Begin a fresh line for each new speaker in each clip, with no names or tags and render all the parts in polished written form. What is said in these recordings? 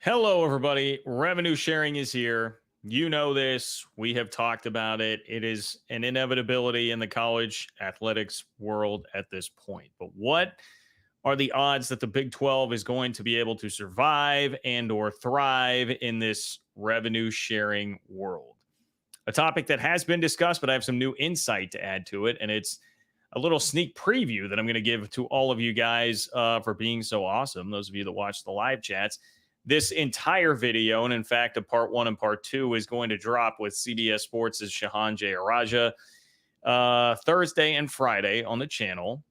Hello, everybody. Revenue sharing is here. You know this. We have talked about it. It is an inevitability in the college athletics world at this point. But what are the odds that the Big 12 is going to be able to survive and or thrive in this revenue sharing world? A topic that has been discussed, but I have some new insight to add to it. And it's a little sneak preview that I'm going to give to all of you guys for being so awesome. Those of you that watch the live chats, this entire video, and in fact, a part one and part two, is going to drop with CBS Sports' Shahan Jayaraja Thursday and Friday on the channel.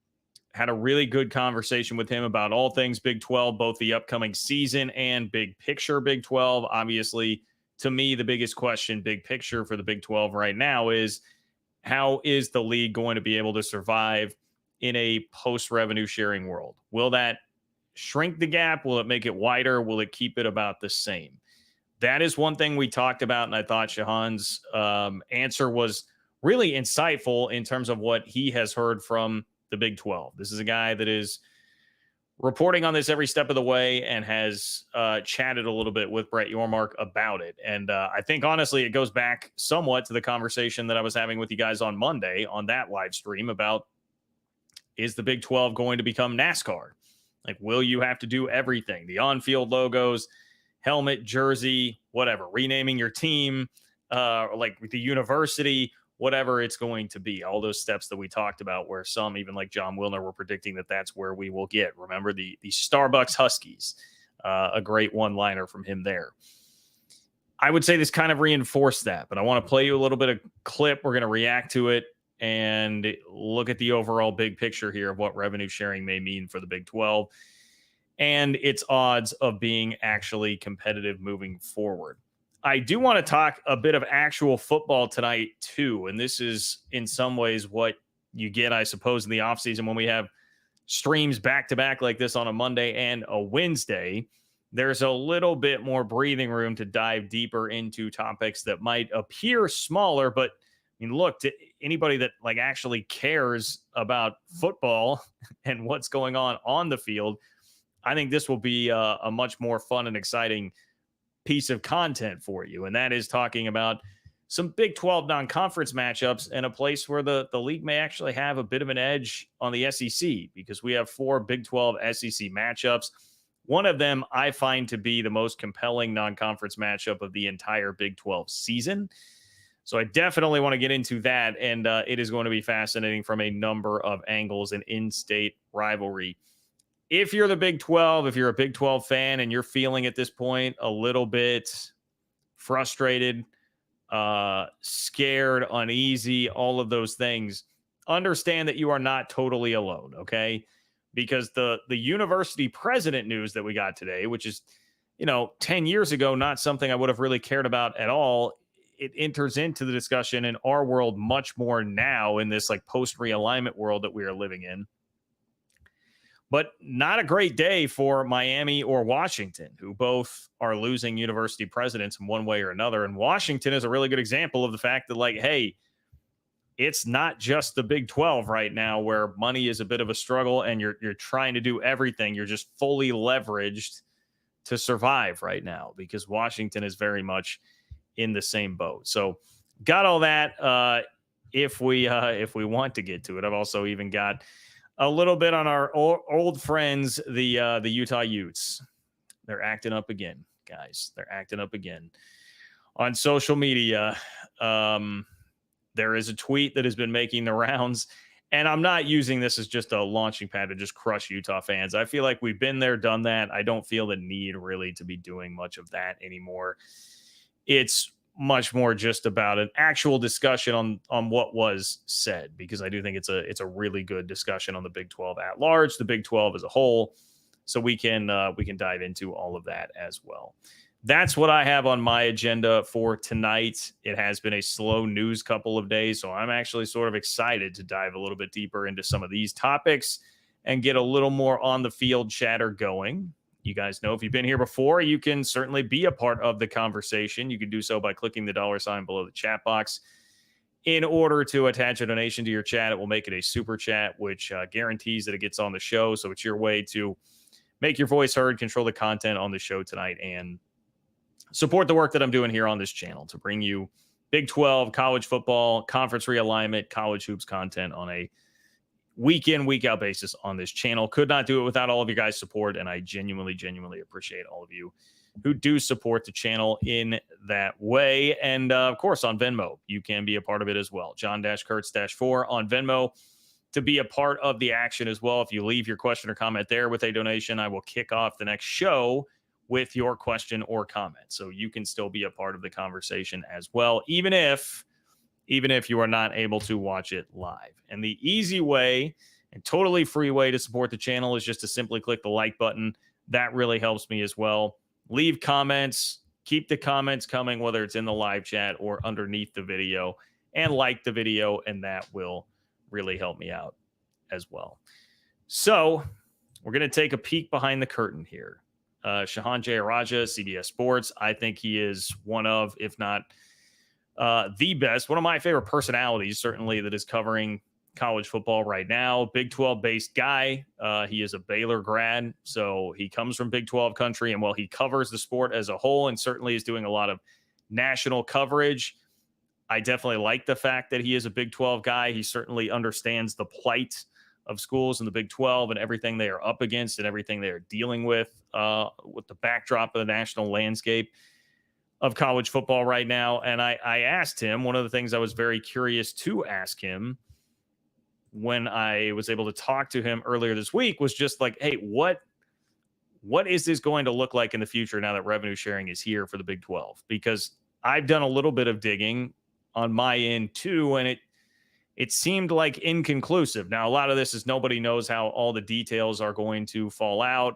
Had a really good conversation with him about all things Big 12, both the upcoming season and big picture Big 12. Obviously, to me, the biggest question, big picture for the Big 12 right now is how is the league going to be able to survive in a post revenue sharing world? Will that shrink the gap? Will it make it wider? Will it keep it about the same? That is one thing we talked about, and I thought Shahan's answer was really insightful in terms of what he has heard from the Big 12. This is a guy that is reporting on this every step of the way and has chatted a little bit with Brett Yormark about it. And I think, honestly, it goes back somewhat to the conversation that I was having with you guys on Monday on that live stream about, is the Big 12 going to become NASCAR? Like, will you have to do everything? The on-field logos, helmet, jersey, whatever, renaming your team, like the university, whatever it's going to be. All those steps that we talked about, where some, even like John Wilner, were predicting that that's where we will get. Remember the Starbucks Huskies, a great one-liner from him there. I would say this kind of reinforced that, but I want to play you a little bit of clip. We're going to react to it and look at the overall big picture here of what revenue sharing may mean for the Big 12 and its odds of being actually competitive moving forward. I do want to talk a bit of actual football tonight, too. And this is in some ways what you get, I suppose, in the offseason when we have streams back to back like this on a Monday and a Wednesday. There's a little bit more breathing room to dive deeper into topics that might appear smaller, but I mean, look, to anybody that like actually cares about football and what's going on the field, I think this will be a much more fun and exciting piece of content for you. And that is talking about some Big 12 non-conference matchups and a place where the league may actually have a bit of an edge on the SEC, because we have 4 Big 12 SEC matchups. One of them I find to be the most compelling non-conference matchup of the entire Big 12 season. So I definitely want to get into that, and it is going to be fascinating from a number of angles, an in-state rivalry. If you're the Big 12, if you're a Big 12 fan and you're feeling at this point a little bit frustrated, scared, uneasy, all of those things, understand that you are not totally alone, okay? Because the university president news that we got today, which is, 10 years ago, not something I would have really cared about at all, it enters into the discussion in our world much more now in this like post realignment world that we are living in. But not a great day for Miami or Washington, who both are losing university presidents in one way or another. And Washington is a really good example of the fact that, like, hey, it's not just the Big 12 right now where money is a bit of a struggle and you're trying to do everything. You're just fully leveraged to survive right now, because Washington is very much in the same boat. So got all that if we want to get to it. I've also even got a little bit on our old friends, the Utah Utes. They're acting up again, guys. They're acting up again on social media. There is a tweet that has been making the rounds, and I'm not using this as just a launching pad to just crush Utah fans. I feel like we've been there, done that. I don't feel the need really to be doing much of that anymore. It's much more just about an actual discussion on what was said, because I do think it's a really good discussion on the Big 12 at large, the Big 12 as a whole. So we can dive into all of that as well. That's what I have on my agenda for tonight. It has been a slow news couple of days, so I'm actually sort of excited to dive a little bit deeper into some of these topics and get a little more on the field chatter going. You guys know, if you've been here before, you can certainly be a part of the conversation. You can do so by clicking the $ below the chat box. In order to attach a donation to your chat, it will make it a super chat, which guarantees that it gets on the show. So it's your way to make your voice heard, control the content on the show tonight, and support the work that I'm doing here on this channel to bring you Big 12, college football, conference realignment, college hoops content on a week in, week out basis on this channel. Could not do it without all of you guys' support, and I genuinely appreciate all of you who do support the channel in that way. And of course, on Venmo, you can be a part of it as well. John-Kurtz-4 on Venmo to be a part of the action as well. If you leave your question or comment there with a donation, I will kick off the next show with your question or comment. So you can still be a part of the conversation as well, even if you are not able to watch it live. And the easy way and totally free way to support the channel is just to simply click the like button. That really helps me as well. Leave comments, keep the comments coming, whether it's in the live chat or underneath the video, and like the video, and that will really help me out as well. So we're going to take a peek behind the curtain here. Shehan Jeyarajah, CBS Sports. I think he is one of, if not the best, one of my favorite personalities, certainly, that is covering college football right now. Big 12 based guy. He is a Baylor grad, so he comes from Big 12 country, and while he covers the sport as a whole and certainly is doing a lot of national coverage, I definitely like the fact that he is a Big 12 guy. He certainly understands the plight of schools in the Big 12 and everything they are up against and everything they are dealing with the backdrop of the national landscape of college football right now. And I asked him, one of the things I was very curious to ask him when I was able to talk to him earlier this week was just like, hey, what is this going to look like in the future now that revenue sharing is here for the Big 12? Because I've done a little bit of digging on my end too, and it seemed like inconclusive. Now, a lot of this is nobody knows how all the details are going to fall out.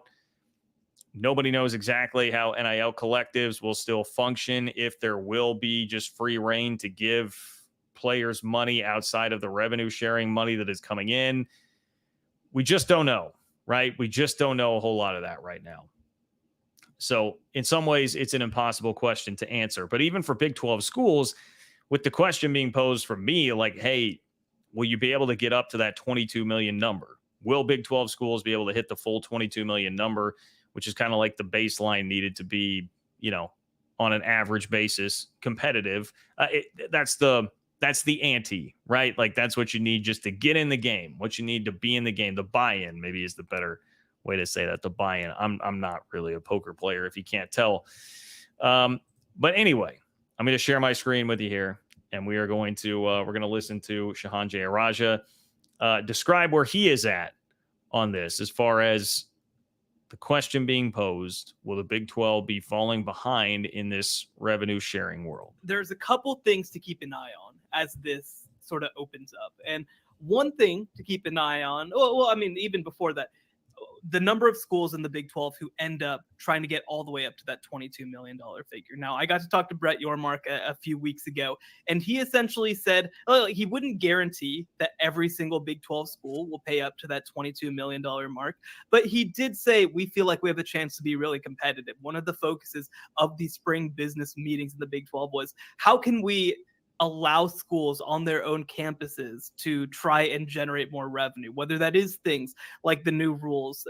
Nobody knows exactly how NIL collectives will still function, if there will be just free reign to give players money outside of the revenue sharing money that is coming in. We just don't know, right? We just don't know a whole lot of that right now. So in some ways, it's an impossible question to answer. But even for Big 12 schools, with the question being posed from me, like, hey, will you be able to get up to that 22 million number? Will Big 12 schools be able to hit the full 22 million number, which is kind of like the baseline needed to be, on an average basis, competitive? That's the ante, right? Like, that's what you need just to get in the game, what you need to be in the game. The buy-in maybe is the better way to say that. The buy-in. I'm not really a poker player, if you can't tell. But anyway, I'm going to share my screen with you here, and we are going to listen to Shehan Jeyarajah describe where he is at on this as far as the question being posed: will the Big 12 be falling behind in this revenue sharing world?
There's a couple things to keep an eye on as this sort of opens up. And one thing to keep an eye on, even before that, the number of schools in the Big 12 who end up trying to get all the way up to that $22 million figure. Now, I got to talk to Brett Yormark a few weeks ago, and he essentially said he wouldn't guarantee that every single Big 12 school will pay up to that $22 million mark, but he did say we feel like we have a chance to be really competitive. One of the focuses of the spring business meetings in the Big 12 was, how can we allow schools on their own campuses to try and generate more revenue, whether that is things like the new rules,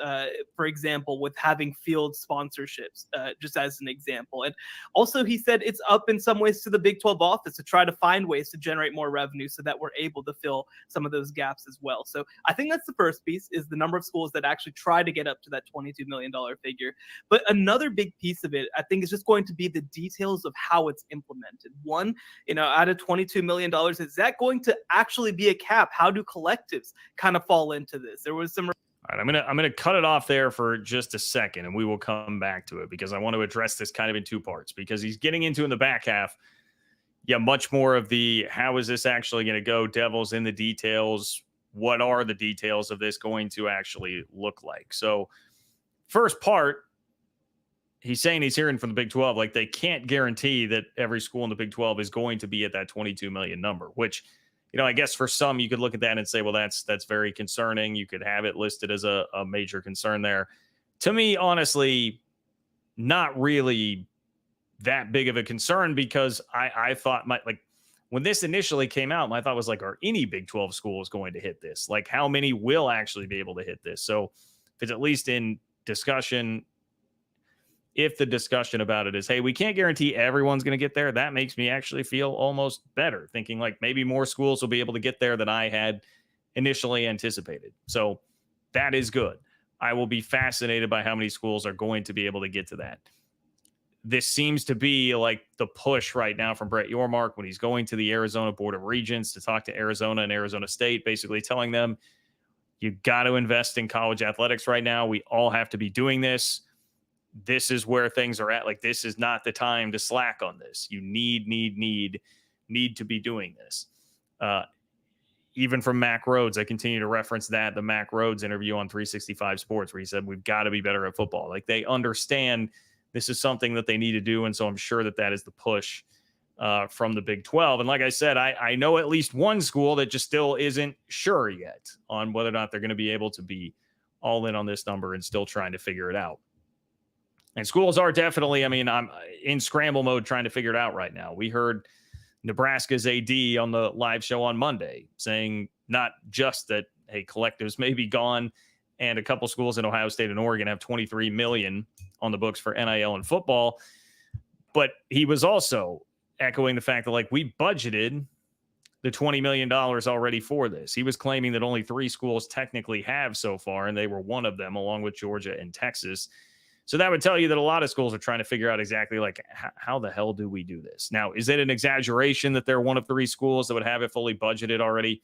for example, with having field sponsorships, just as an example. And also he said it's up in some ways to the Big 12 office to try to find ways to generate more revenue so that we're able to fill some of those gaps as well. So I think that's the first piece, is the number of schools that actually try to get up to that $22 million figure. But another big piece of it, I think, is just going to be the details of how it's implemented. One, out of $22 million, is that going to actually be a cap? How do collectives kind of fall into this? There was some.
All right, I'm gonna cut it off there for just a second, and we will come back to it, because I want to address this kind of in two parts, because he's getting into in the back half, much more of the how is this actually going to go, devil's in the details. What are the details of this going to actually look like? So first part, he's saying he's hearing from the Big 12, like, they can't guarantee that every school in the Big 12 is going to be at that 22 million number, which, I guess for some, you could look at that and say, well, that's very concerning. You could have it listed as a major concern there. To me, honestly, not really that big of a concern, because I thought when this initially came out, my thought was like, are any Big 12 schools going to hit this? Like, how many will actually be able to hit this? So if it's at least in discussion, if the discussion about it is, hey, we can't guarantee everyone's going to get there, that makes me actually feel almost better, thinking like maybe more schools will be able to get there than I had initially anticipated. So that is good. I will be fascinated by how many schools are going to be able to get to that. This seems to be like the push right now from Brett Yormark when he's going to the Arizona Board of Regents to talk to Arizona and Arizona State, basically telling them, you got to invest in college athletics right now. We all have to be doing this. This is where things are at. Like, this is not the time to slack on this. You need to be doing this. Even from Mac Rhodes, I continue to reference the Mac Rhodes interview on 365 Sports, where he said, we've got to be better at football. Like, they understand this is something that they need to do. And so I'm sure that is the push from the Big 12. And like I said, I know at least one school that just still isn't sure yet on whether or not they're going to be able to be all in on this number and still trying to figure it out. And schools are definitely, I'm in scramble mode trying to figure it out right now. We heard Nebraska's AD on the live show on Monday saying not just that, hey, collectives may be gone, and a couple schools in Ohio State and Oregon have $23 million on the books for NIL and football, but he was also echoing the fact that, like, we budgeted the $20 million already for this. He was claiming that only 3 schools technically have so far, and they were one of them, along with Georgia and Texas. So that would tell you that a lot of schools are trying to figure out exactly, like, how the hell do we do this? Now, is it an exaggeration that they're one of 3 schools that would have it fully budgeted already?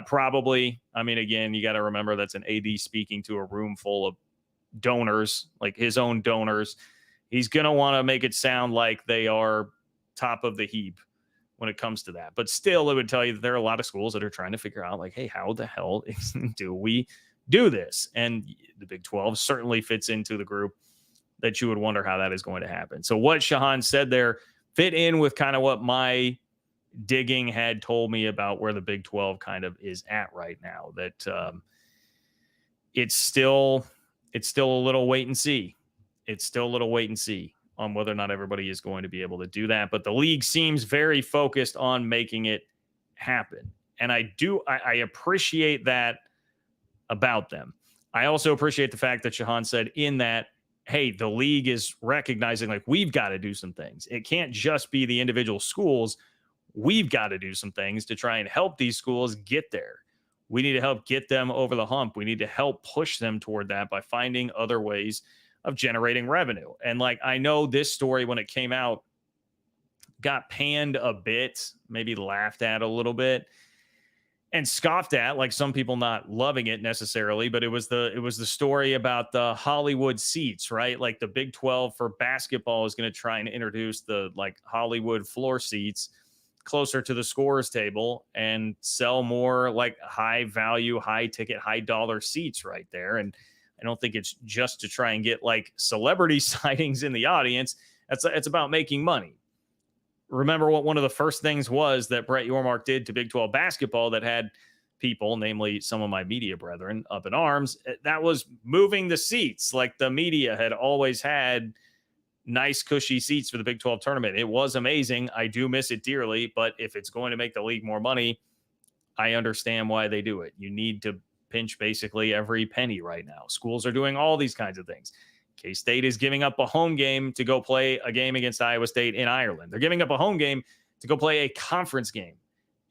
Probably. Again, you got to remember that's an AD speaking to a room full of donors, like his own donors. He's going to want to make it sound like they are top of the heap when it comes to that. But still, it would tell you that there are a lot of schools that are trying to figure out, like, hey, how the hell do we do this? And the Big 12 certainly fits into the group that you would wonder how that is going to happen. So what Shahan said there fit in with kind of what my digging had told me about where the Big 12 kind of is at right now, that it's still a little wait and see. It's still a little wait and see on whether or not everybody is going to be able to do that. But the league seems very focused on making it happen. And I appreciate that about them. I also appreciate the fact that Shahan said in that, hey, the league is recognizing, like, we've got to do some things. It can't just be the individual schools. We've got to do some things to try and help these schools get there. We need to help get them over the hump. We need to help push them toward that by finding other ways of generating revenue. And, like, I know this story, when it came out, got panned a bit, maybe laughed at a little bit, and scoffed at, like, some people not loving it necessarily, but it was the story about the Hollywood seats, right? Like, the Big 12 for basketball is going to try and introduce the, like, Hollywood floor seats closer to the scorers table and sell more, like, high value, high ticket, high dollar seats right there. And I don't think it's just to try and get, like, celebrity sightings in the audience. It's about making money. Remember what one of the first things was that Brett Yormark did to Big 12 basketball that had people, namely some of my media brethren, up in arms? That was moving the seats. Like, the media had always had nice, cushy seats for the Big 12 tournament. It was amazing. I do miss it dearly, but if it's going to make the league more money, I understand why they do it. You need to pinch basically every penny right now. Schools are doing all these kinds of things. K-State is giving up a home game to go play a game against Iowa State in Ireland. They're giving up a home game to go play a conference game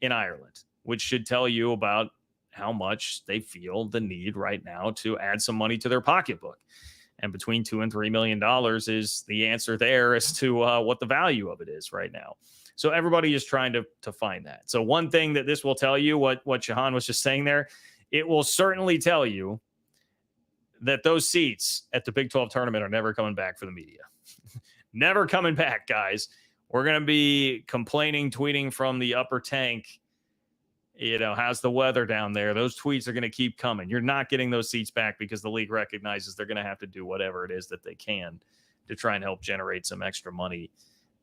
in Ireland, which should tell you about how much they feel the need right now to add some money to their pocketbook. And between $2 and $3 million is the answer there as to what the value of it is right now. So everybody is trying to find that. So one thing that this will tell you, what Shahan was just saying there, it will certainly tell you that those seats at the Big 12 tournament are never coming back for the media. Never coming back, guys. We're going to be complaining, tweeting from the upper tank, how's the weather down there? Those tweets are going to keep coming. You're not getting those seats back because the league recognizes they're going to have to do whatever it is that they can to try and help generate some extra money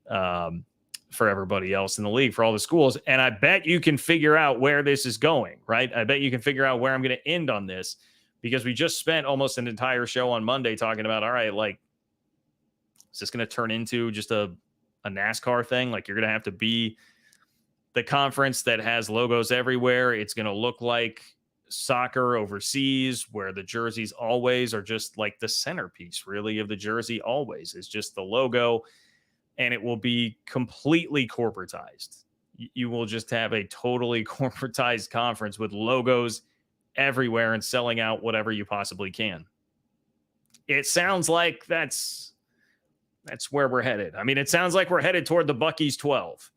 for everybody else in the league, for all the schools. And I bet you can figure out where this is going, right? I bet you can figure out where I'm going to end on this, because we just spent almost an entire show on Monday talking about, all right, like, is this going to turn into just a NASCAR thing? Like, you're going to have to be the conference that has logos everywhere. It's going to look like soccer overseas, where the jerseys always are just like the centerpiece, really, of the jersey always is just the logo, and it will be completely corporatized. You will just have a totally corporatized conference with logos everywhere and selling out whatever you possibly can. It sounds like that's where we're headed. I mean, it sounds like we're headed toward the Buc-ee's 12.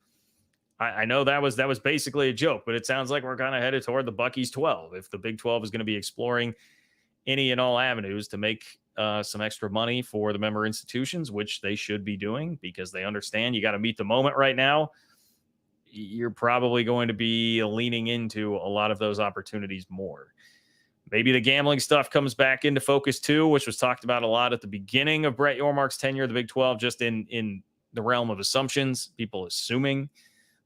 I know that was basically a joke, but it sounds like we're kind of headed toward the Buc-ee's 12. If the Big 12 is going to be exploring any and all avenues to make some extra money for the member institutions, which they should be doing because they understand you got to meet the moment right now, you're probably going to be leaning into a lot of those opportunities more. Maybe the gambling stuff comes back into focus too, which was talked about a lot at the beginning of Brett Yormark's tenure of the Big 12, just in the realm of assumptions, people assuming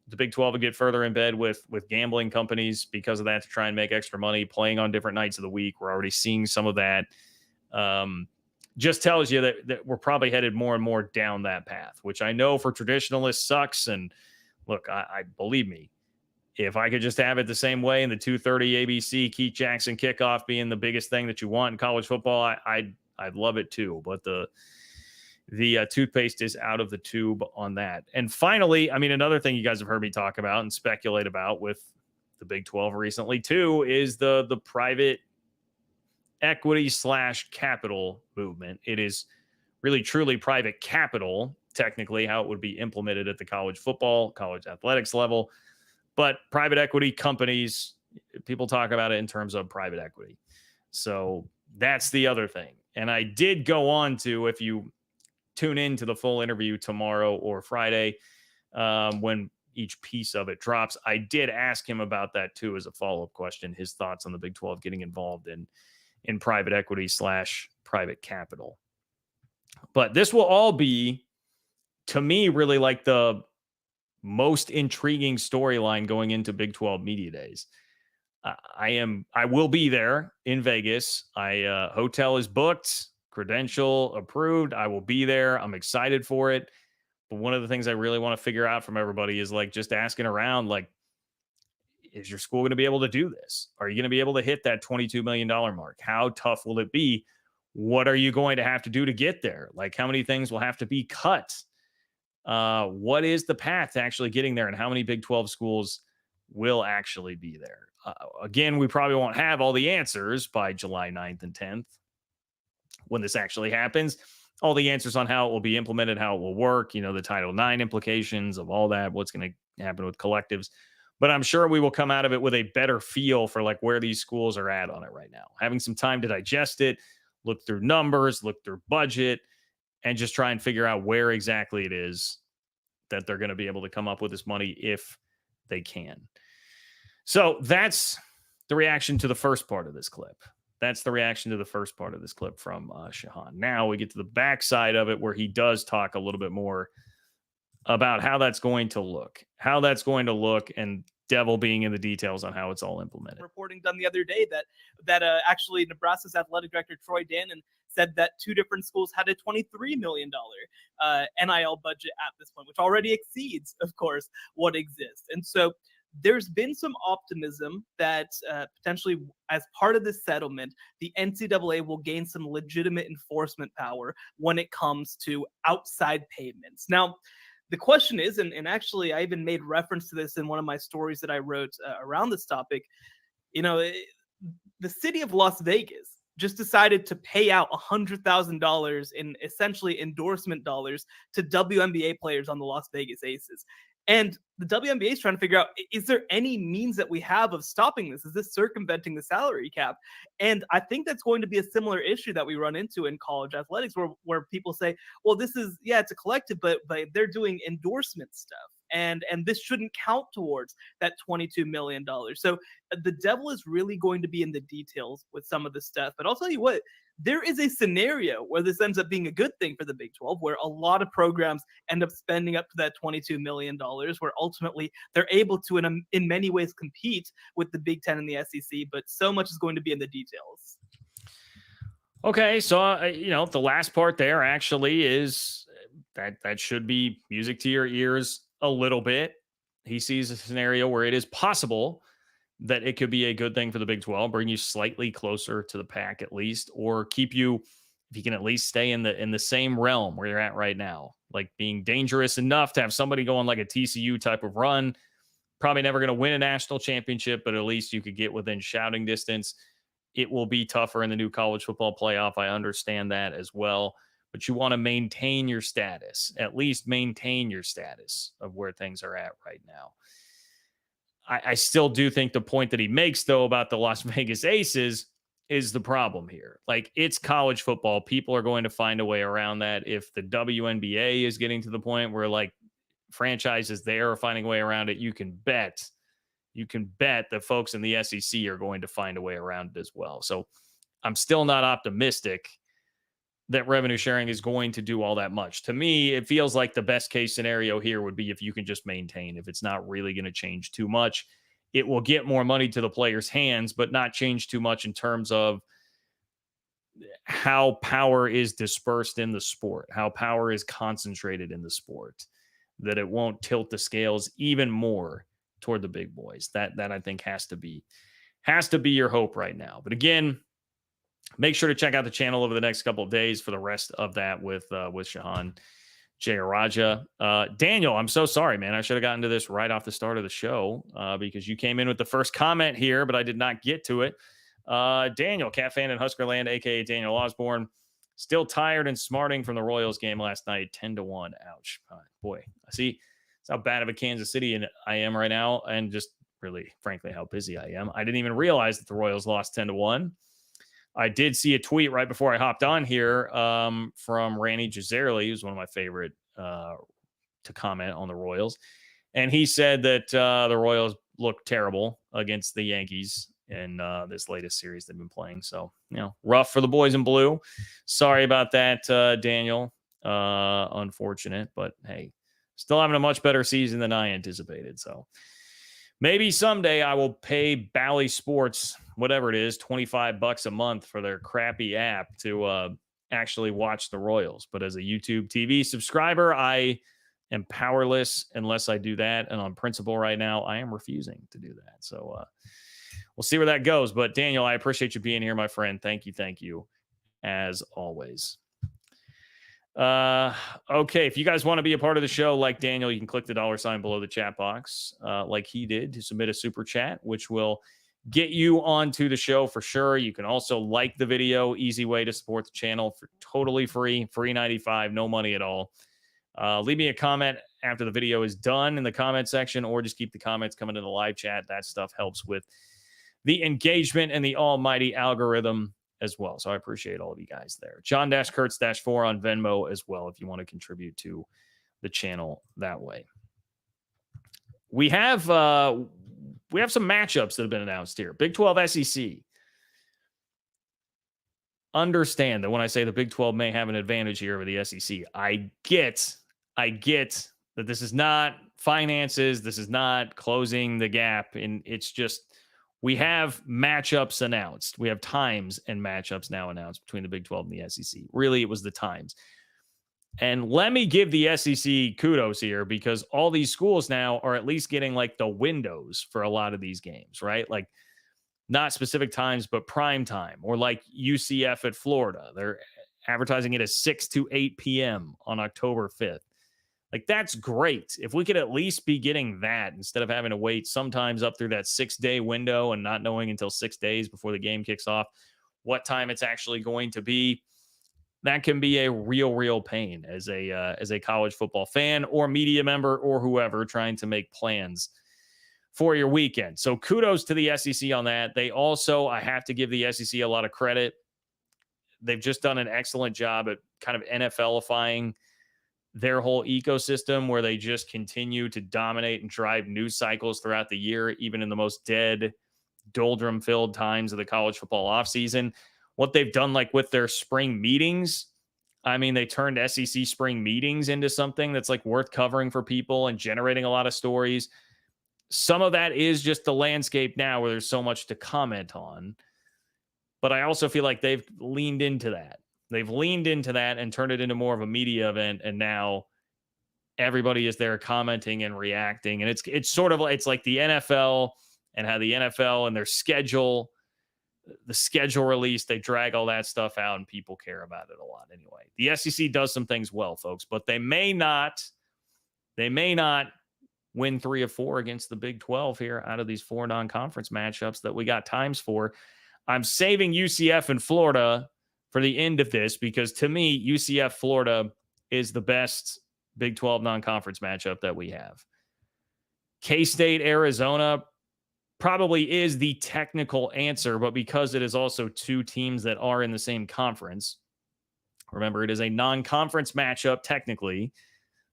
the Big 12 would get further in bed with gambling companies because of that to try and make extra money, playing on different nights of the week. We're already seeing some of that. Just tells you that we're probably headed more and more down that path, which I know for traditionalists sucks. And look, I believe me, if I could just have it the same way in the 2:30 ABC Keith Jackson kickoff being the biggest thing that you want in college football, I'd love it too. But the toothpaste is out of the tube on that. And finally, I mean, another thing you guys have heard me talk about and speculate about with the Big 12 recently too is the private equity / capital movement. It is really truly private capital, technically, how it would be implemented at the college football, college athletics level. But private equity companies, people talk about it in terms of private equity. So that's the other thing. And I did go on to, if you tune into the full interview tomorrow or Friday, when each piece of it drops, I did ask him about that too as a follow-up question, his thoughts on the Big 12 getting involved in private equity / private capital. But this will all be, to me, really like the most intriguing storyline going into Big 12 Media Days. I will be there in Vegas. Hotel is booked, credential approved. I will be there. I'm excited for it. But one of the things I really want to figure out from everybody is like just asking around, like, is your school going to be able to do this? Are you going to be able to hit that $22 million mark? How tough will it be? What are you going to have to do to get there? Like, how many things will have to be cut? What is the path to actually getting there, and how many Big 12 schools will actually be there? Again, we probably won't have all the answers by July 9th and 10th when this actually happens. All the answers on how it will be implemented, how it will work, the Title IX implications of all that, what's going to happen with collectives. But I'm sure we will come out of it with a better feel for like where these schools are at on it right now. Having some time to digest it, look through numbers, look through budget, and just try and figure out where exactly it is that they're going to be able to come up with this money if they can. So that's the reaction to the first part of this clip. That's the reaction to the first part of this clip from Shahan. Now we get to the backside of it where he does talk a little bit more about how that's going to look, and devil being in the details on how it's all implemented.
Reporting done the other day that actually Nebraska's athletic director Troy Dannon said that two different schools had a $23 million NIL budget at this point, which already exceeds, of course, what exists. And so there's been some optimism that potentially as part of this settlement, the NCAA will gain some legitimate enforcement power when it comes to outside payments. Now, the question is, and actually I even made reference to this in one of my stories that I wrote around this topic, the city of Las Vegas just decided to pay out $100,000 in essentially endorsement dollars to WNBA players on the Las Vegas Aces. And the WNBA is trying to figure out, is there any means that we have of stopping this? Is this circumventing the salary cap? And I think that's going to be a similar issue that we run into in college athletics where people say, well, this is, it's a collective, but they're doing endorsement stuff. And this shouldn't count towards that $22 million. So the devil is really going to be in the details with some of this stuff. But I'll tell you what, there is a scenario where this ends up being a good thing for the Big 12, where a lot of programs end up spending up to that $22 million, where ultimately they're able to, in many ways, compete with the Big 10 and the SEC. But so much is going to be in the details.
Okay, so, the last part there actually is that should be music to your ears a little bit. He sees a scenario where it is possible that it could be a good thing for the Big 12, bring you slightly closer to the pack at least, or keep you, if you can at least stay in the same realm where you're at right now, like being dangerous enough to have somebody go on like a TCU type of run. Probably never going to win a national championship, but at least you could get within shouting distance. It will be tougher in the new college football playoff. I understand that as well, but you want to maintain your status, at least maintain your status of where things are at right now. I still do think the point that he makes, though, about the Las Vegas Aces is the problem here. Like, it's college football. People are going to find a way around that. If the WNBA is getting to the point where, like, franchises there are finding a way around it, you can bet that folks in the SEC are going to find a way around it as well. So I'm still not optimistic that revenue sharing is going to do all that much. To me, it feels like the best case scenario here would be if you can just maintain. If it's not really going to change too much, it will get more money to the players' hands, but not change too much in terms of how power is dispersed in the sport, how power is concentrated in the sport, that it won't tilt the scales even more toward the big boys. That I think has to be your hope right now. But again, make sure to check out the channel over the next couple of days for the rest of that with Shahan Jayaraja. Daniel, I'm so sorry, man. I should have gotten to this right off the start of the show because you came in with the first comment here, but I did not get to it. Daniel, Cat fan in Huskerland, a.k.a. Daniel Osborne, still tired and smarting from the Royals game last night, 10-1. Ouch. Boy, I see how bad of a Kansas City I am right now, and just really, frankly, how busy I am. I didn't even realize that the Royals lost 10-1. I did see a tweet right before I hopped on here from Randy Gizzarelli, who's one of my favorite to comment on the Royals. And he said that the Royals look terrible against the Yankees in this latest series they've been playing. So, rough for the boys in blue. Sorry about that, Daniel. Unfortunate, but hey, still having a much better season than I anticipated. So maybe someday I will pay Bally Sports, whatever it is, $25 a month for their crappy app to actually watch the Royals. But as a YouTube TV subscriber, I am powerless unless I do that. And on principle right now, I am refusing to do that. So we'll see where that goes. But Daniel, I appreciate you being here, my friend. Thank you, as always. Okay, if you guys want to be a part of the show like Daniel, you can click the $sign below the chat box like he did to submit a super chat, which will get you onto the show for sure. You can also like the video. Easy way to support the channel for totally free, $95, no money at all. Leave me a comment after the video is done in the comment section, or just keep the comments coming to the live chat. That stuff helps with the engagement and the almighty algorithm as well. So I appreciate all of you guys there. John-Kurtz-4 on Venmo as well if you want to contribute to the channel that way. We have some matchups that have been announced here. Big 12 SEC. Understand that when I say the Big 12 may have an advantage here over the SEC, I get that this is not finances, this is not closing the gap, and it's just we have matchups announced. We have times and matchups now announced between the Big 12 and the SEC. Really, it was the times. And let me give the SEC kudos here because all these schools now are at least getting like the windows for a lot of these games, right? Like not specific times, but prime time, or like UCF at Florida. They're advertising it as 6 to 8 p.m. on October 5th. Like, that's great. If we could at least be getting that instead of having to wait sometimes up through that 6-day window and not knowing until 6 days before the game kicks off what time it's actually going to be, that can be a real pain as a college football fan or media member or whoever trying to make plans for your weekend. So kudos to the SEC on that. They also, I have to give the SEC a lot of credit. They've just done an excellent job at kind of NFL-ifying their whole ecosystem, where they just continue to dominate and drive news cycles throughout the year, even in the most dead, doldrum-filled times of the college football offseason. What they've done, like with their spring meetings, I mean, they turned SEC spring meetings into something that's like worth covering for people and generating a lot of stories. Some of that is just the landscape now where there's so much to comment on. But I also feel like they've leaned into that. They've leaned into that and turned it into more of a media event. And now everybody is there commenting and reacting. And it's sort of like, it's like the NFL and how the NFL and their schedule, the schedule release, they drag all that stuff out and people care about it a lot anyway. The SEC does some things well, folks, but they may not win 3 of 4 against the Big 12 here out of these 4 non-conference matchups that we got times for. I'm saving UCF and Florida for the end of this because to me, UCF Florida is the best Big 12 non-conference matchup that we have. K-State, Arizona probably is the technical answer, but because it is also 2 teams that are in the same conference, remember, it is a non-conference matchup technically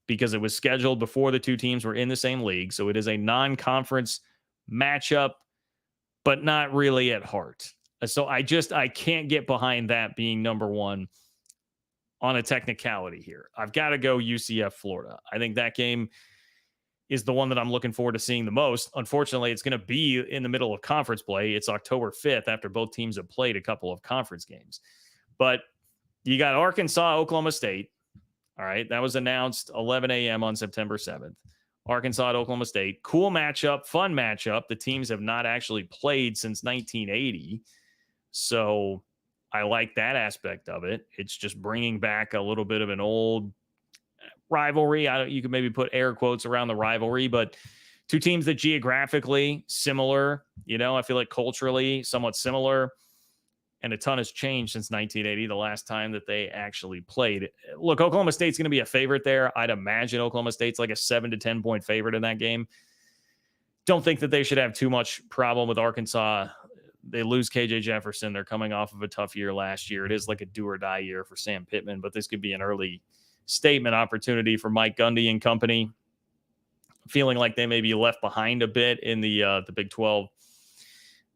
because it was scheduled before the 2 teams were in the same league. So it is a non-conference matchup, but not really at heart. So I can't get behind that being number 1 on a technicality here. I've got to go UCF Florida. I think that game is the one that I'm looking forward to seeing the most. Unfortunately, it's going to be in the middle of conference play. It's October 5th after both teams have played a couple of conference games. But you got Arkansas, Oklahoma State. All right, that was announced 11 a.m. on September 7th. Arkansas at Oklahoma State. Cool matchup, fun matchup. The teams have not actually played since 1980. So I like that aspect of it. It's just bringing back a little bit of an old rivalry. You could maybe put air quotes around the rivalry, but 2 teams that geographically similar, I feel like culturally somewhat similar, and a ton has changed since 1980, the last time that they actually played. Look, Oklahoma State's going to be a favorite there. I'd imagine Oklahoma State's like a 7 to 10 point favorite in that game. Don't think that they should have too much problem with Arkansas. They lose KJ Jefferson. They're coming off of a tough year last year. It is like a do or die year for Sam Pittman, but this could be an early statement opportunity for Mike Gundy and company. Feeling like they may be left behind a bit in the Big 12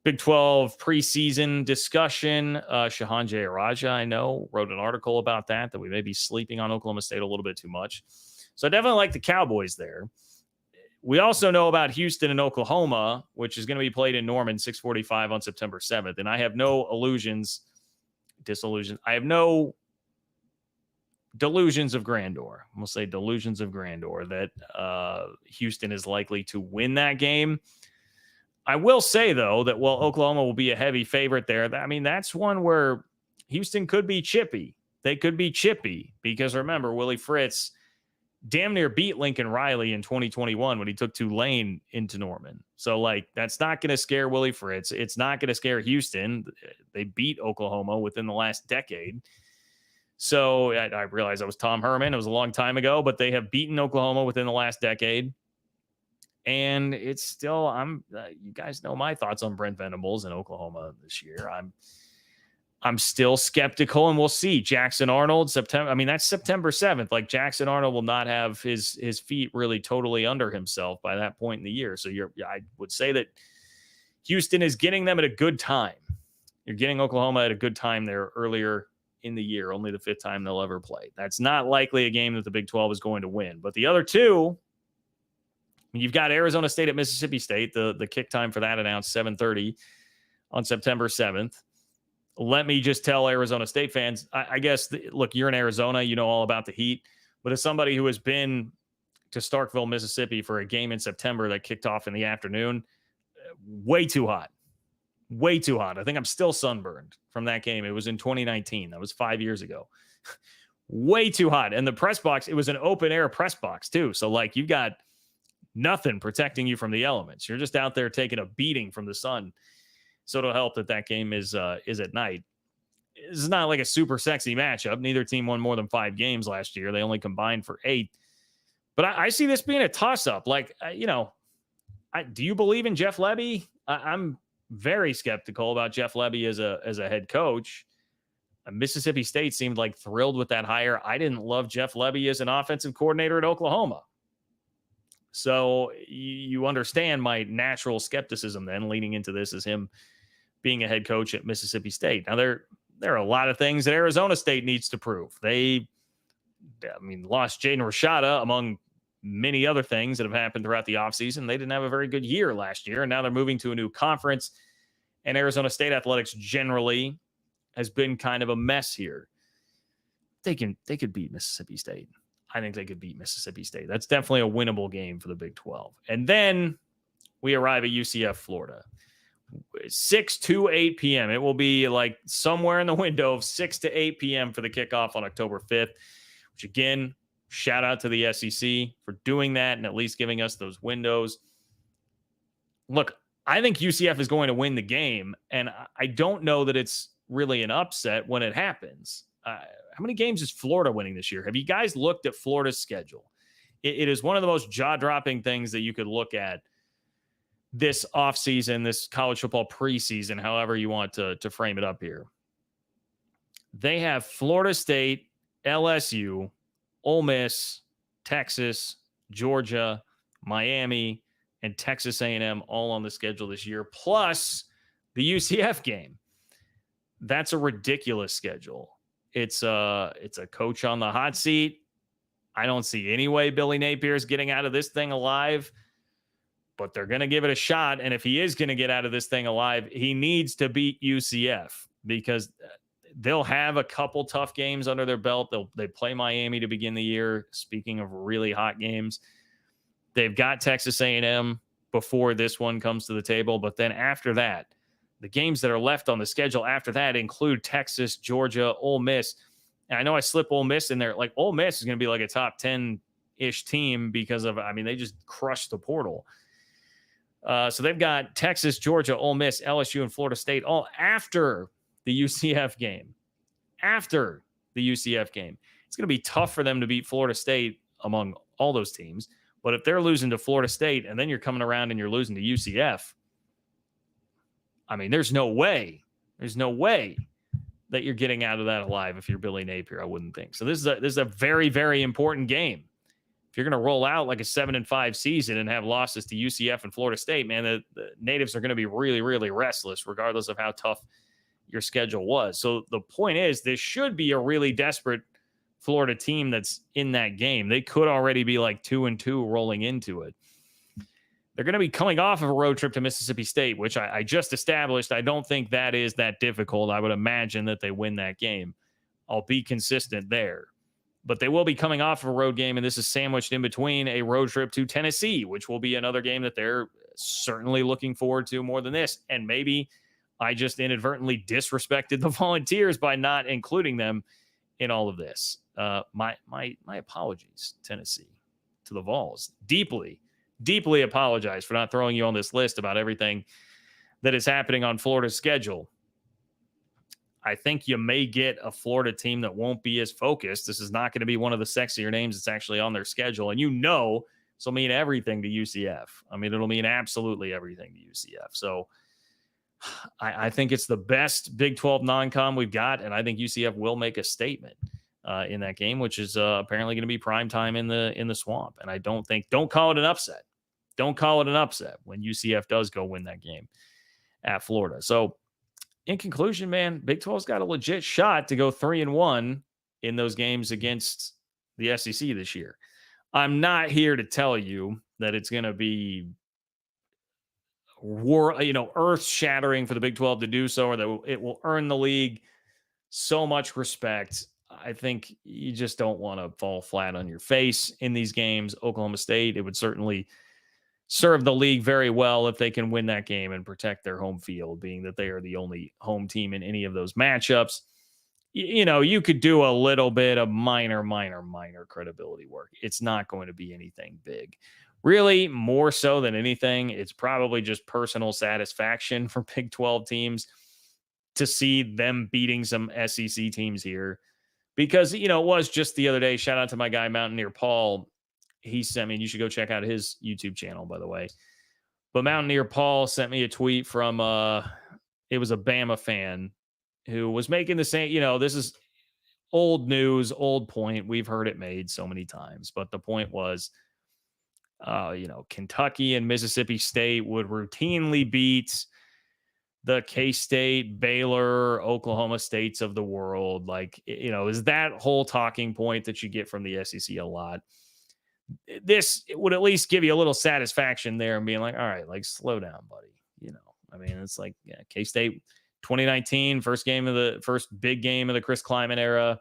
preseason discussion. Shahan Jayaraja, I know, wrote an article about that we may be sleeping on Oklahoma State a little bit too much. So I definitely like the Cowboys there. We also know about Houston and Oklahoma, which is going to be played in Norman, 6:45 on September 7th. And I have no disillusions. I have no delusions of grandeur. We'll say delusions of grandeur that Houston is likely to win that game. I will say, though, that while Oklahoma will be a heavy favorite there, that's one where Houston could be chippy. They could be chippy because, remember, Willie Fritz damn near beat Lincoln Riley in 2021 when he took Tulane into Norman. So, that's not going to scare Willie Fritz. It's not going to scare Houston. They beat Oklahoma within the last decade. So I realized that was Tom Herman. It was a long time ago, but they have beaten Oklahoma within the last decade. And it's still, you guys know my thoughts on Brent Venables in Oklahoma this year. I'm still skeptical, and we'll see. Jackson Arnold, September. That's September 7th. Jackson Arnold will not have his feet really totally under himself by that point in the year. So I would say that Houston is getting them at a good time. You're getting Oklahoma at a good time there earlier in the year, only the 5th time they'll ever play. That's not likely a game that the Big 12 is going to win. But the other 2, you've got Arizona State at Mississippi State. The kick time for that announced 7:30 on September 7th. Let me just tell Arizona State fans, I guess, look, you're in Arizona, you know all about the heat. But as somebody who has been to Starkville, Mississippi for a game in September that kicked off in the afternoon, way too hot. Way too hot. I think I'm still sunburned from that game. It was in 2019. That was 5 years ago. Way too hot. And the press box, it was an open air press box too. So you've got nothing protecting you from the elements. You're just out there taking a beating from the sun. So it'll help that game is at night. It's not like a super sexy matchup. Neither team won more than 5 games last year. They only combined for 8. But I see this being a toss-up. Do you believe in Jeff Lebby? I'm very skeptical about Jeff Lebby as a head coach. Mississippi State seemed thrilled with that hire. I didn't love Jeff Lebby as an offensive coordinator at Oklahoma. So you understand my natural skepticism then leading into this as him being a head coach at Mississippi State. Now, there are a lot of things that Arizona State needs to prove. They lost Jaden Rashada among many other things that have happened throughout the offseason. They didn't have a very good year last year, and now they're moving to a new conference. And Arizona State athletics generally has been kind of a mess here. They could beat Mississippi State. I think they could beat Mississippi State. That's definitely a winnable game for the Big 12. And then we arrive at UCF, Florida. 6 to 8 p.m. It will be like somewhere in the window of 6 to 8 p.m. for the kickoff on October 5th, which again, shout out to the SEC for doing that and at least giving us those windows. Look, I think UCF is going to win the game, and I don't know that it's really an upset when it happens. How many games is Florida winning this year? Have you guys looked at Florida's schedule? It is one of the most jaw-dropping things that you could look at this offseason, this college football preseason, however you want to frame it up here. They have Florida State, LSU, Ole Miss, Texas, Georgia, Miami, and Texas A&M all on the schedule this year, plus the UCF game. That's a ridiculous schedule. It's a coach on the hot seat. I don't see any way Billy Napier's getting out of this thing alive, but they're going to give it a shot. And if he is going to get out of this thing alive, he needs to beat UCF because they'll have a couple tough games under their belt. They play Miami to begin the year. Speaking of really hot games, they've got Texas A&M before this one comes to the table. But then after that, the games that are left on the schedule after that include Texas, Georgia, Ole Miss. And I know I slip Ole Miss in there. Like Ole Miss is going to be like a top 10-ish team because of, they just crushed the portal. So they've got Texas, Georgia, Ole Miss, LSU, and Florida State all after the UCF game. After the UCF game. It's going to be tough for them to beat Florida State among all those teams. But if they're losing to Florida State and then you're coming around and you're losing to UCF, there's no way that you're getting out of that alive if you're Billy Napier, I wouldn't think. So this is a very, very important game. If you're going to roll out like a 7-5 season and have losses to UCF and Florida State, man, the Natives are going to be really, really restless, regardless of how tough your schedule was. So the point is, this should be a really desperate Florida team that's in that game. They could already be like 2-2 rolling into it. They're going to be coming off of a road trip to Mississippi State, which I just established. I don't think that is that difficult. I would imagine that they win that game. I'll be consistent there. But they will be coming off of a road game, and this is sandwiched in between a road trip to Tennessee, which will be another game that they're certainly looking forward to more than this. And maybe I just inadvertently disrespected the Volunteers by not including them in all of this. My apologies, Tennessee, to the Vols. Deeply apologize for not throwing you on this list about everything that is happening on Florida's schedule. I think you may get a Florida team that won't be as focused. This is not going to be one of the sexier names that's actually on their schedule. And this will mean everything to UCF. It'll mean absolutely everything to UCF. So I think it's the best Big 12 non-com we've got. And I think UCF will make a statement in that game, which is apparently going to be prime time in the Swamp. And don't call it an upset. Don't call it an upset when UCF does go win that game at Florida. So in conclusion, man, Big 12's got a legit shot to go 3-1 in those games against the SEC this year. I'm not here to tell you that it's going to be earth-shattering for the Big 12 to do so, or that it will earn the league so much respect. I think you just don't want to fall flat on your face in these games. Oklahoma State, it would certainly serve the league very well if they can win that game and protect their home field, being that they are the only home team in any of those matchups. You could do a little bit of minor credibility work. It's not going to be anything big. Really, more so than anything, it's probably just personal satisfaction for Big 12 teams to see them beating some SEC teams here. Because, it was just the other day, shout out to my guy, Mountaineer Paul. He sent me, you should go check out his YouTube channel, by the way. But Mountaineer Paul sent me a tweet from, it was a Bama fan who was making the same, this is old news, old point. We've heard it made so many times. But the point was, Kentucky and Mississippi State would routinely beat the K-State, Baylor, Oklahoma States of the world. Is that whole talking point that you get from the SEC a lot. This would at least give you a little satisfaction there and being like, all right, slow down, buddy. It's like, K-State 2019, first big game of the Chris Kleiman era.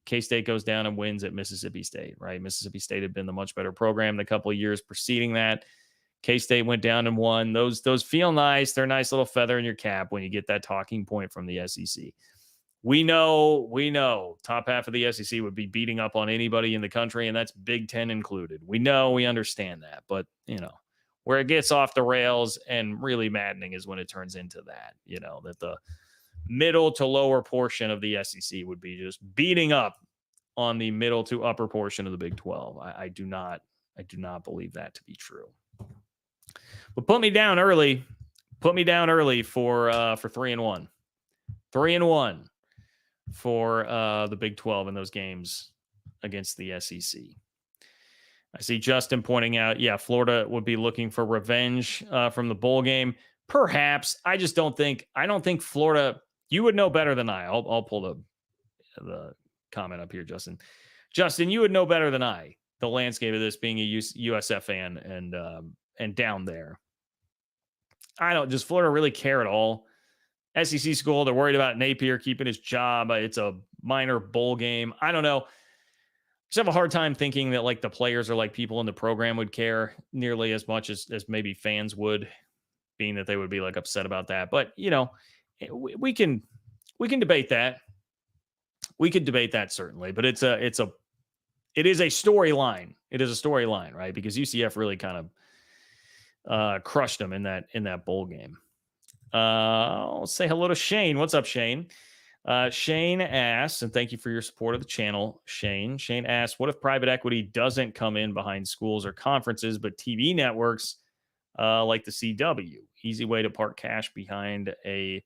K-State goes down and wins at Mississippi State, right? Mississippi State had been the much better program the couple of years preceding that. K-State went down and won. Those feel nice. They're a nice little feather in your cap when you get that talking point from the SEC. We know top half of the SEC would be beating up on anybody in the country, and that's Big Ten included. We understand that, but where it gets off the rails and really maddening is when it turns into that, that the middle to lower portion of the SEC would be just beating up on the middle to upper portion of the Big 12. I do not believe that to be true. But put me down early. Put me down early for 3-1. 3-1 for the Big 12 in those games against the SEC. I see Justin pointing out, Florida would be looking for revenge from the bowl game. Perhaps. I don't think Florida, you would know better than I. I'll pull the comment up here, Justin. Justin, you would know better than I the landscape of this, being a USF fan and down there. Does Florida really care at all? SEC school, they're worried about Napier keeping his job. It's a minor bowl game. I don't know. I just have a hard time thinking that the players or people in the program would care nearly as much as maybe fans would, being that they would be upset about that. But we can debate that. We could debate that certainly, but it is a storyline. It is a storyline, right? Because UCF really kind of crushed them in that bowl game. I'll say hello to Shane. What's up, Shane? Shane asks, and thank you for your support of the channel, Shane. Shane asks, what if private equity doesn't come in behind schools or conferences, but TV networks like the CW? Easy way to park cash behind a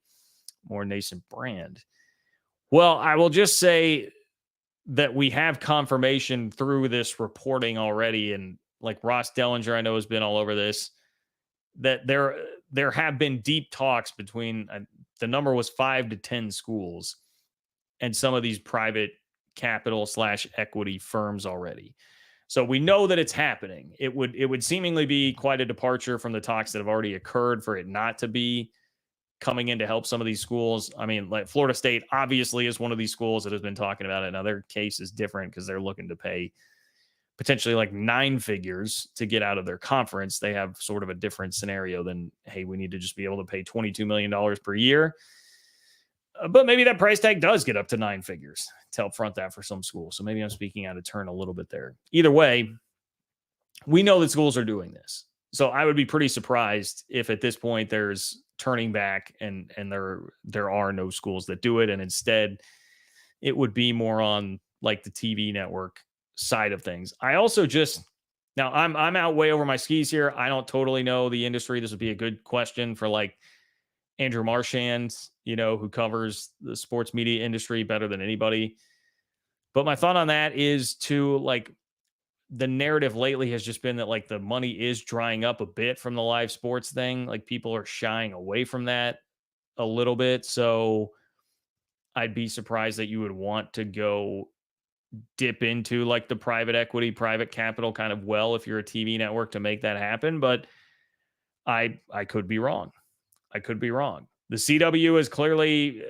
more nascent brand. Well, I will just say that we have confirmation through this reporting already, and Ross Dellinger, I know, has been all over this, that there have been deep talks between the number was 5 to 10 schools and some of these private capital / equity firms already. So we know that it's happening. It would seemingly be quite a departure from the talks that have already occurred for it not to be coming in to help some of these schools. I mean, Florida State obviously is one of these schools that has been talking about it. Now their case is different because they're looking to pay potentially 9 figures to get out of their conference. They have sort of a different scenario than, hey, we need to just be able to pay $22 million per year. But maybe that price tag does get up to 9 figures to help front that for some schools. So maybe I'm speaking out of turn a little bit there. Either way, we know that schools are doing this. So I would be pretty surprised if at this point there's turning back and there are no schools that do it. And instead it would be more on the TV network side of things. I also now I'm out way over my skis here. I don't totally know the industry. This would be a good question for Andrew Marchand, who covers the sports media industry better than anybody. But my thought on that is the narrative lately has just been that the money is drying up a bit from the live sports thing. People are shying away from that a little bit. So I'd be surprised that you would want to go dip into the private equity, private capital kind of if you're a TV network to make that happen. But I could be wrong. I could be wrong. The CW has clearly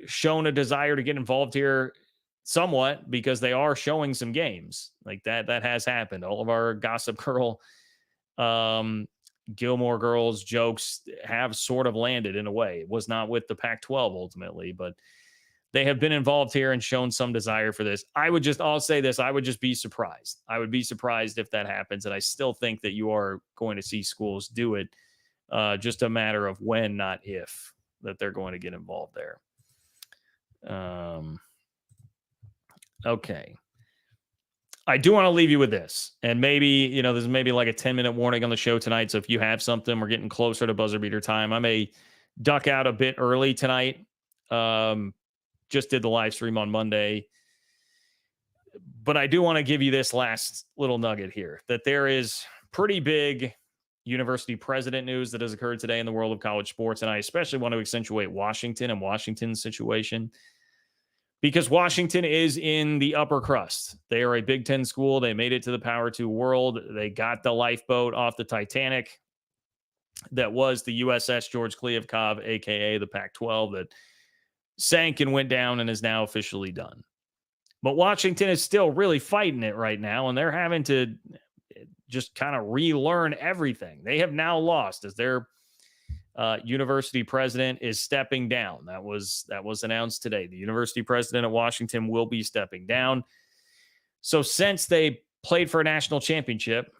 shown a desire to get involved here somewhat because they are showing some games that has happened. All of our Gossip Girl, Gilmore Girls jokes have sort of landed in a way. It was not with the Pac-12 ultimately, but they have been involved here and shown some desire for this. I'll say this. I would just be surprised. I would be surprised if that happens. And I still think that you are going to see schools do it. Just a matter of when, not if, that they're going to get involved there. Okay. I do want to leave you with this. And maybe, there's maybe a 10-minute warning on the show tonight. So if you have something, we're getting closer to buzzer beater time. I may duck out a bit early tonight. Just did the live stream on Monday. But I do want to give you this last little nugget here, that there is pretty big university president news that has occurred today in the world of college sports. And I especially want to accentuate Washington and Washington's situation, because Washington is in the upper crust. They are a Big Ten school. They made it to the Power 2 world. They got the lifeboat off the Titanic that was the USS George Kliavkov, a.k.a. the Pac-12, that sank and went down and is now officially done. But Washington is still really fighting it right now, and they're having to just kind of relearn everything. They have now lost as their university president is stepping down. That was announced today. The university president at Washington will be stepping down. So since they played for a national championship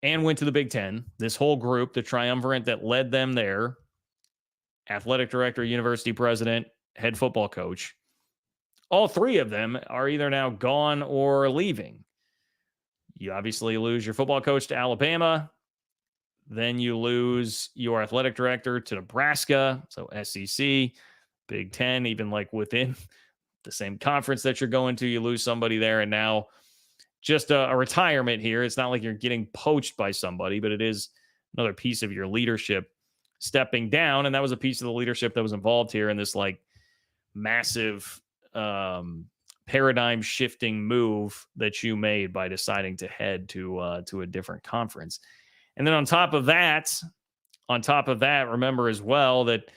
and went to the Big Ten, this whole group, the triumvirate that led them there, athletic director, university president, head football coach, all three of them are either now gone or leaving. You obviously lose your football coach to Alabama. Then you lose your athletic director to Nebraska. So SEC, Big Ten, even like within the same conference that you're going to, you lose somebody there. And now just a retirement here. It's not like you're getting poached by somebody, but it is another piece of your leadership stepping down. And that was a piece of the leadership that was involved here in this like massive paradigm shifting move that you made by deciding to head to a different conference. And then on top of that, remember as well that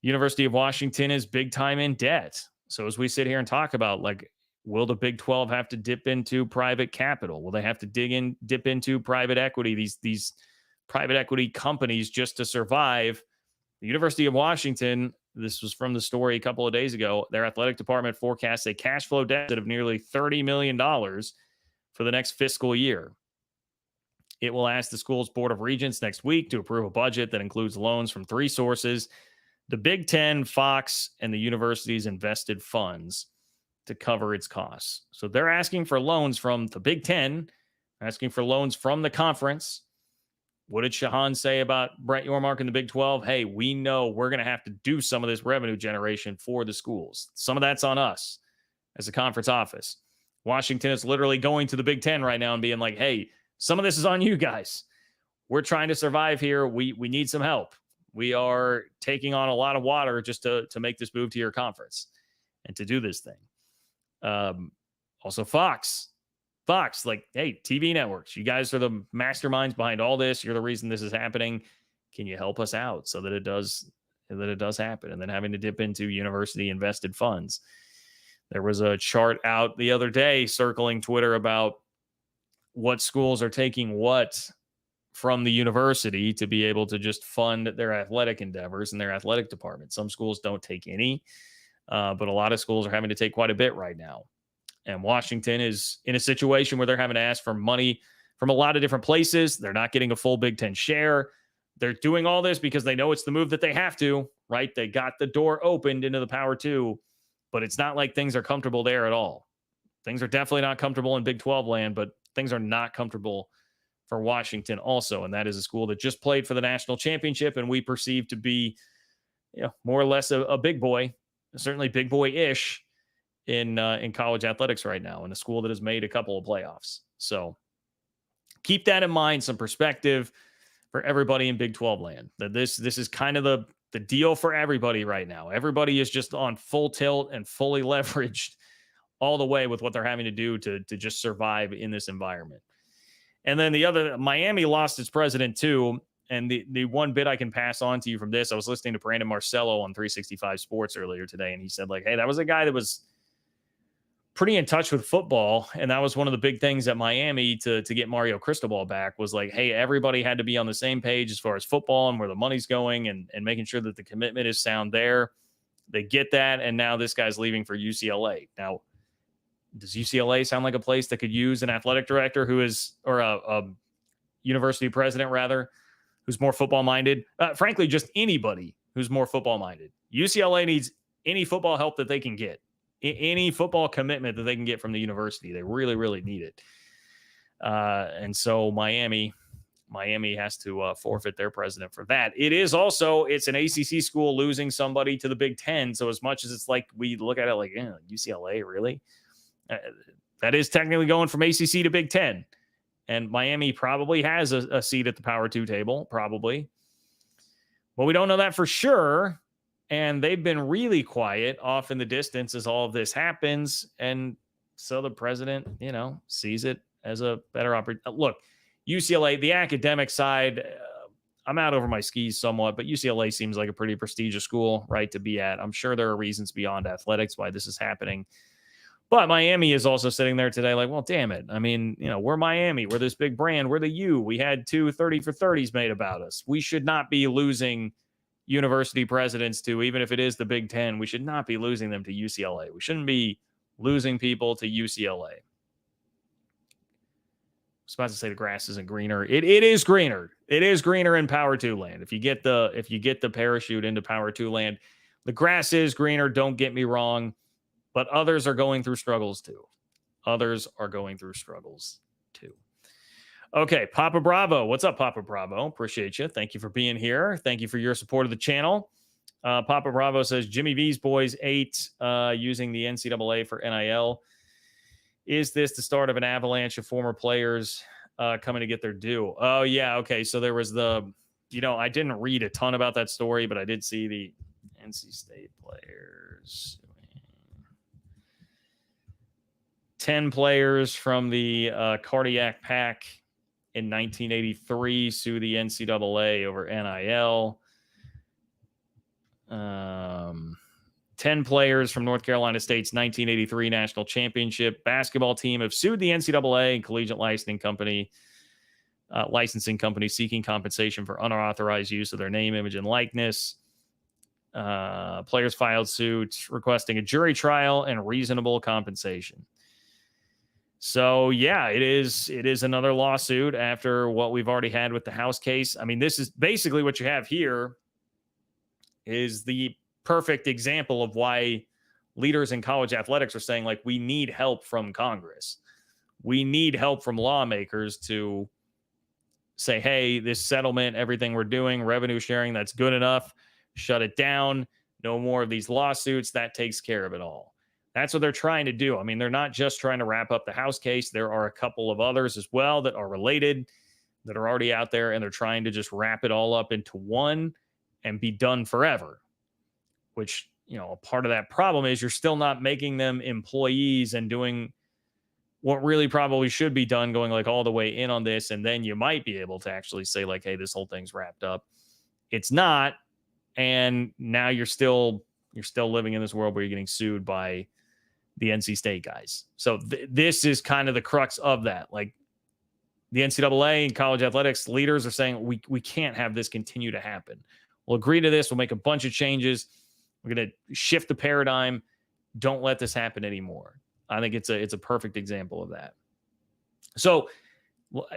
University of Washington is big time in debt. So as we sit here and talk about, like, will the Big 12 have to dip into private capital? Will they have to dip into private equity, these private equity companies just to survive? The University of Washington, this was from the story a couple of days ago, their athletic department forecasts a cash flow deficit of nearly $30 million for the next fiscal year. It will ask the school's Board of Regents next week to approve a budget that includes loans from three sources: the Big Ten, Fox, and the university's invested funds to cover its costs. So they're asking for loans from the Big Ten, asking for loans from the conference. What did Shahan say about Brett Yormark and the Big 12? Hey, we know we're going to have to do some of this revenue generation for the schools. Some of that's on us as a conference office. Washington is literally going to the Big Ten right now and being like, hey, some of this is on you guys. We're trying to survive here. We need some help. We are taking on a lot of water just to make this move to your conference and to do this thing. Also, Fox, like, hey, TV networks, you guys are the masterminds behind all this. You're the reason this is happening. Can you help us out so that it does happen? And then having to dip into university invested funds. There was a chart out the other day circling Twitter about what schools are taking what from the university to be able to just fund their athletic endeavors and their athletic department. Some schools don't take any, but a lot of schools are having to take quite a bit right now. And Washington is in a situation where they're having to ask for money from a lot of different places. They're not getting a full Big Ten share. They're doing all this because they know it's the move that they have to, right? They got the door opened into the Power 2, but it's not like things are comfortable there at all. Things are definitely not comfortable in Big 12 land, but things are not comfortable for Washington also. And that is a school that just played for the national championship and we perceive to be, more or less a big boy, certainly big boy-ish in college athletics right now, in a school that has made a couple of playoffs. So keep that in mind, some perspective for everybody in Big 12 land, that this is kind of the deal for everybody right now. Everybody is just on full tilt and fully leveraged all the way with what they're having to do to just survive in this environment. And then Miami lost its president too. And the one bit I can pass on to you from this, I was listening to Brandon Marcello on 365 Sports earlier today, and he said, like, hey, that was a guy that was pretty in touch with football. And that was one of the big things at Miami to get Mario Cristobal back, was like, hey, everybody had to be on the same page as far as football and where the money's going and making sure that the commitment is sound there. They get that. And now this guy's leaving for UCLA. Now, does UCLA sound like a place that could use an athletic director or a university president rather, who's more football minded? Frankly, just anybody who's more football minded. UCLA needs any football help that they can get, any football commitment that they can get from the university. They really, really need it. And so Miami has to forfeit their president for that. It's an ACC school losing somebody to the Big Ten. So as much as it's like, we look at it like, UCLA, really? That is technically going from ACC to Big Ten. And Miami probably has a seat at the Power 2 table, probably. But we don't know that for sure. And they've been really quiet off in the distance as all of this happens. And so the president, sees it as a better opportunity. Look, UCLA, the academic side, I'm out over my skis somewhat, but UCLA seems like a pretty prestigious school, right, to be at. I'm sure there are reasons beyond athletics why this is happening. But Miami is also sitting there today like, well, damn it. I mean, we're Miami. We're this big brand. We're the U. We had 2 30 for 30s made about us. We should not be losing university presidents to, even if it is the Big Ten, we should not be losing them to UCLA. We shouldn't be losing people to UCLA. I was about to say the grass isn't greener. It is greener. It is greener in Power 2 land. If you get the parachute into Power 2 land, the grass is greener. Don't get me wrong. But others are going through struggles too. Okay, Papa Bravo. What's up, Papa Bravo? Appreciate you. Thank you for being here. Thank you for your support of the channel. Papa Bravo says, Jimmy V's boys 8 using the NCAA for NIL. Is this the start of an avalanche of former players coming to get their due? Oh, yeah. Okay, so there was I didn't read a ton about that story, but I did see the NC State players. 10 players from the Cardiac Pack in 1983 sue the NCAA over NIL. 10 players from North Carolina State's 1983 national championship basketball team have sued the NCAA and collegiate licensing company seeking compensation for unauthorized use of their name, image, and likeness. Players filed suit requesting a jury trial and reasonable compensation. So, yeah, it is another lawsuit after what we've already had with the House case. I mean, this is basically what you have here is the perfect example of why leaders in college athletics are saying, like, we need help from Congress. We need help from lawmakers to say, hey, this settlement, everything we're doing, revenue sharing, that's good enough. Shut it down. No more of these lawsuits. That takes care of it all. That's what they're trying to do. I mean, they're not just trying to wrap up the House case. There are a couple of others as well that are related, that are already out there, and they're trying to just wrap it all up into one and be done forever, which, a part of that problem is you're still not making them employees and doing what really probably should be done, going like all the way in on this. And then you might be able to actually say like, hey, this whole thing's wrapped up. It's not. And now you're still living in this world where you're getting sued by the NC State guys. So this is kind of the crux of that. Like, the NCAA and college athletics leaders are saying, we can't have this continue to happen. We'll agree to this. We'll make a bunch of changes. We're going to shift the paradigm. Don't let this happen anymore. I think it's a perfect example of that. So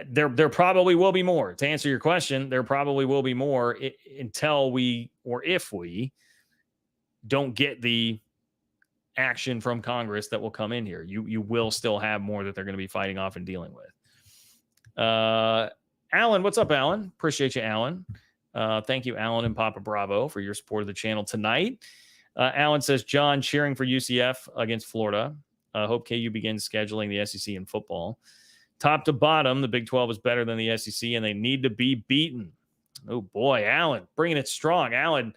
there probably will be more. To answer your question, there probably will be more until if we don't get the action from Congress that will come in here. You will still have more that they're going to be fighting off and dealing with. Alan, what's up, Alan? Appreciate you, Alan. Thank you, Alan and Papa Bravo, for your support of the channel tonight. Alan says, John, cheering for UCF against Florida. Hope KU begins scheduling the SEC in football. Top to bottom, the Big 12 is better than the SEC, and they need to be beaten. Oh, boy, Alan, bringing it strong. Alan,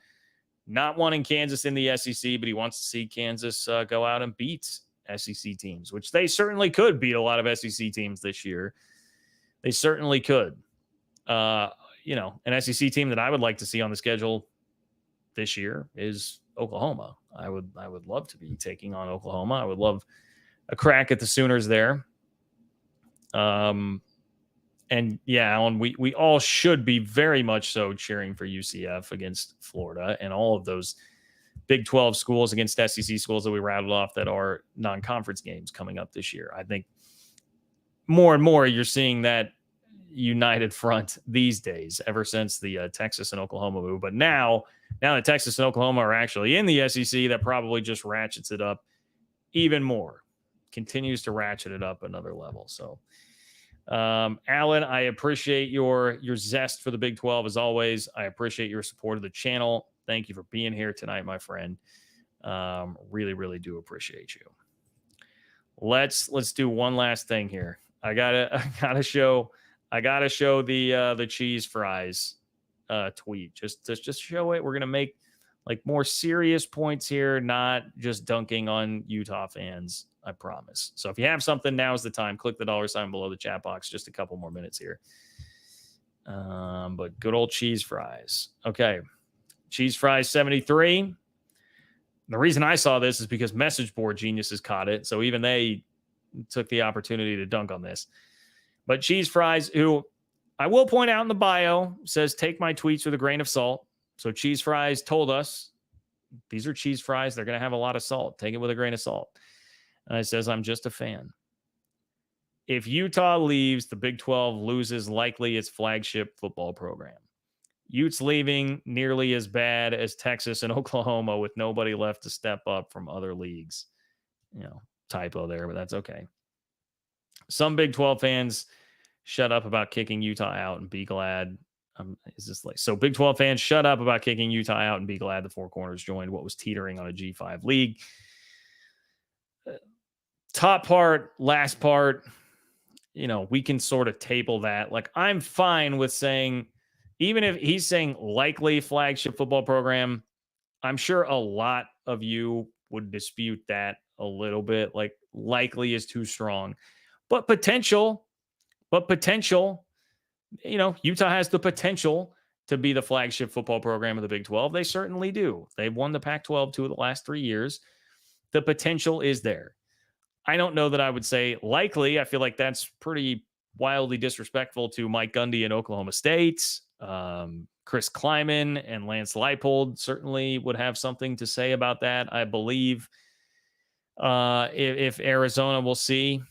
not wanting Kansas in the SEC, but he wants to see Kansas go out and beat SEC teams, which they certainly could beat a lot of SEC teams this year. They certainly could. An SEC team that I would like to see on the schedule this year is Oklahoma. I would love to be taking on Oklahoma. I would love a crack at the Sooners there. And yeah, Alan, we all should be very much so cheering for UCF against Florida and all of those Big 12 schools against SEC schools that we rattled off that are non-conference games coming up this year. I think more and more you're seeing that united front these days, ever since the Texas and Oklahoma move. But now that Texas and Oklahoma are actually in the SEC, that probably just ratchets it up even more, continues to ratchet it up another level. So, Alan, I appreciate your zest for the Big 12 as always. I appreciate your support of the channel. Thank you for being here tonight, my friend. Really, really do appreciate you. Let's do one last thing here. I gotta show the cheese fries tweet. Just show it. We're gonna make like more serious points here, not just dunking on Utah fans. I promise. So if you have something, now's the time. Click the $ below the chat box. Just a couple more minutes here. But good old cheese fries. Okay. Cheese fries 73. The reason I saw this is because message board geniuses caught it. So even they took the opportunity to dunk on this. But Cheese Fries, who I will point out in the bio, says, take my tweets with a grain of salt. So Cheese Fries told us these are cheese fries. They're going to have a lot of salt. Take it with a grain of salt. And it says, I'm just a fan. If Utah leaves, the Big 12 loses likely its flagship football program. Utes leaving nearly as bad as Texas and Oklahoma with nobody left to step up from other leagues. Typo there, but that's okay. Some Big 12 fans shut up about kicking Utah out and be glad. So Big 12 fans shut up about kicking Utah out and be glad the Four Corners joined what was teetering on a G5 league. Top part, last part, we can sort of table that. Like, I'm fine with saying, even if he's saying likely flagship football program, I'm sure a lot of you would dispute that a little bit. Like, likely is too strong, but potential, Utah has the potential to be the flagship football program of the Big 12. They certainly do. They've won the Pac-12 2 of the last 3 years. The potential is there. I don't know that I would say likely. I feel like that's pretty wildly disrespectful to Mike Gundy in Oklahoma State. Chris Kleiman and Lance Leipold certainly would have something to say about that. I believe if Arizona, we'll see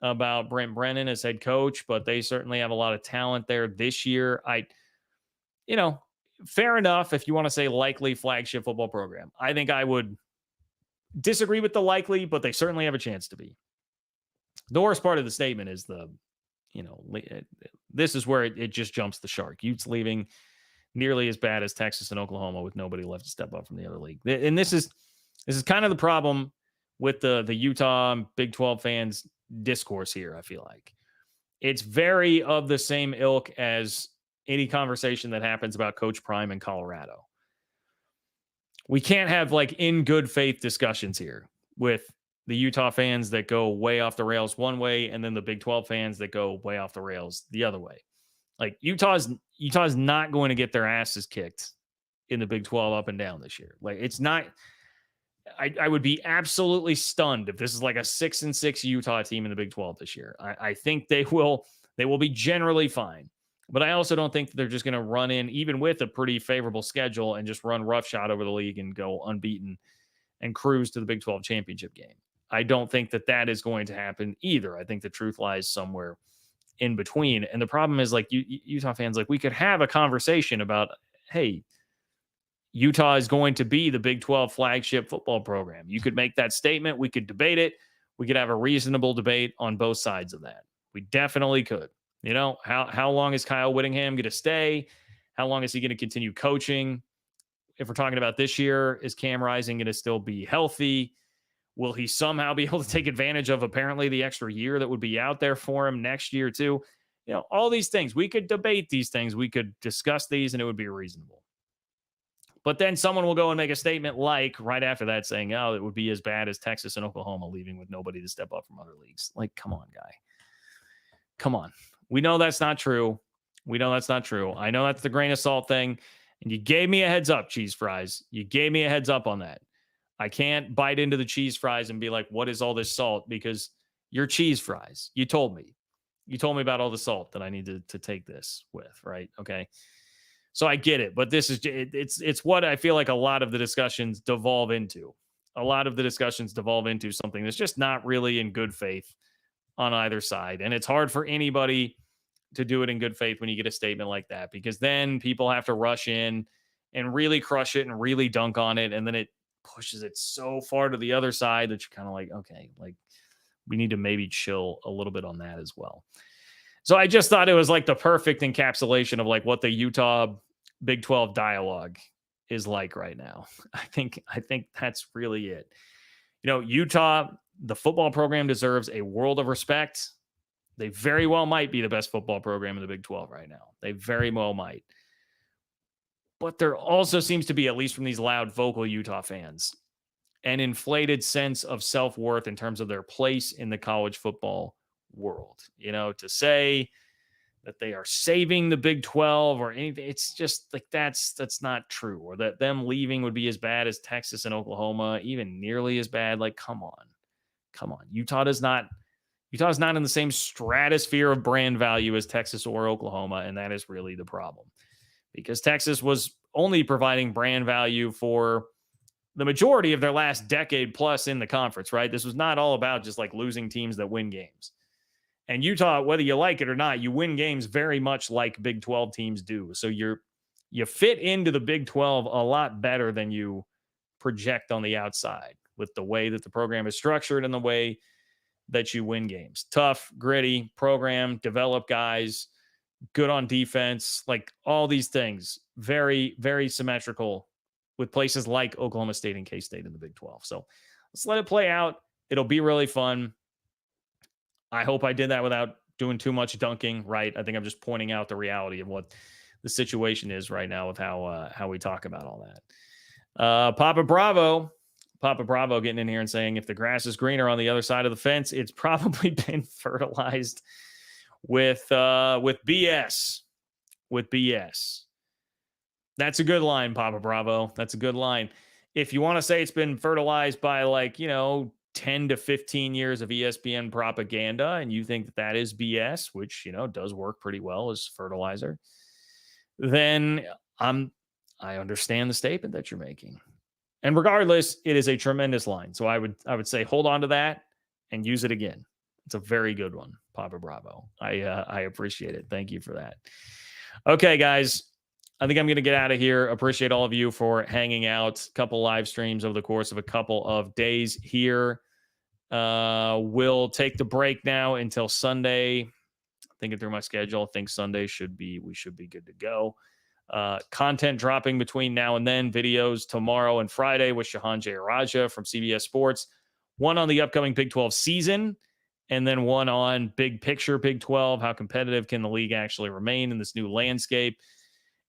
about Brent Brennan as head coach, but they certainly have a lot of talent there this year. Fair enough if you want to say likely flagship football program. I think I would disagree with the likely, but they certainly have a chance to be. The worst part of the statement is this is where it just jumps the shark. Utes leaving nearly as bad as Texas and Oklahoma with nobody left to step up from the other league. And this is kind of the problem with the Utah Big 12 fans discourse here. I feel like it's very of the same ilk as any conversation that happens about Coach Prime in Colorado. We can't have like in good faith discussions here with the Utah fans that go way off the rails one way and then the Big 12 fans that go way off the rails the other way. Like Utah's not going to get their asses kicked in the Big 12 up and down this year. Like, it's not. I would be absolutely stunned if this is like a 6-6 Utah team in the Big 12 this year. I think they will be generally fine. But I also don't think that they're just going to run in, even with a pretty favorable schedule, and just run roughshod over the league and go unbeaten and cruise to the Big 12 championship game. I don't think that is going to happen either. I think the truth lies somewhere in between. And the problem is, like, Utah fans, like, we could have a conversation about, hey, Utah is going to be the Big 12 flagship football program. You could make that statement. We could debate it. We could have a reasonable debate on both sides of that. We definitely could. How long is Kyle Whittingham going to stay? How long is he going to continue coaching? If we're talking about this year, is Cam Rising going to still be healthy? Will he somehow be able to take advantage of apparently the extra year that would be out there for him next year too? All these things. We could debate these things. We could discuss these and it would be reasonable. But then someone will go and make a statement like right after that saying, oh, it would be as bad as Texas and Oklahoma leaving with nobody to step up from other leagues. Like, come on, guy. Come on. We know that's not true. I know that's the grain of salt thing. And you gave me a heads up, Cheese Fries. You gave me a heads up on that. I can't bite into the cheese fries and be like, what is all this salt? Because you're Cheese Fries. You told me about all the salt that I need to take this with, right? Okay. So I get it, but this is, it's what I feel like a lot of the discussions devolve into. Something that's just not really in good faith on either side. And it's hard for anybody to do it in good faith when you get a statement like that, because then people have to rush in and really crush it and really dunk on it. And then it pushes it so far to the other side that you're kind of like, okay, like we need to maybe chill a little bit on that as well. So I just thought it was like the perfect encapsulation of like what the Utah Big 12 dialogue is like right now. I think that's really it. Utah, the football program deserves a world of respect. They very well might be the best football program in the Big 12 right now. They very well might. But there also seems to be, at least from these loud, vocal Utah fans, an inflated sense of self-worth in terms of their place in the college football world. To say that they are saving the Big 12 or anything. It's just like that's not true. Or that them leaving would be as bad as Texas and Oklahoma, even nearly as bad. Like, come on. Utah is not in the same stratosphere of brand value as Texas or Oklahoma, and that is really the problem. Because Texas was only providing brand value for the majority of their last decade plus in the conference, right? This was not all about just like losing teams that win games. And Utah, whether you like it or not, you win games very much like Big 12 teams do. So you fit into the Big 12 a lot better than you project on the outside with the way that the program is structured and the way that you win games. Tough, gritty program, develop guys, good on defense, like all these things. Very, very symmetrical with places like Oklahoma State and K-State in the Big 12. So let's let it play out. It'll be really fun. I hope I did that without doing too much dunking, right? I think I'm just pointing out the reality of what the situation is right now with how we talk about all that. Papa Bravo getting in here and saying, if the grass is greener on the other side of the fence, it's probably been fertilized with BS. With BS. That's a good line, Papa Bravo. That's a good line. If you want to say it's been fertilized by 10 to 15 years of ESPN propaganda, and you think that is BS, which, does work pretty well as fertilizer, then I understand the statement that you're making. And regardless, it is a tremendous line. So I would say hold on to that and use it again. It's a very good one, Papa Bravo. I appreciate it. Thank you for that. Okay, guys. I think I'm going to get out of here. Appreciate all of you for hanging out. A couple live streams over the course of a couple of days here. We'll take the break now until Sunday. Thinking through my schedule, I think Sunday we should be good to go. Content dropping between now and then. Videos tomorrow and Friday with Shahan Jayaraja from CBS Sports. One on the upcoming Big 12 season, and then one on big picture Big 12. How competitive can the league actually remain in this new landscape?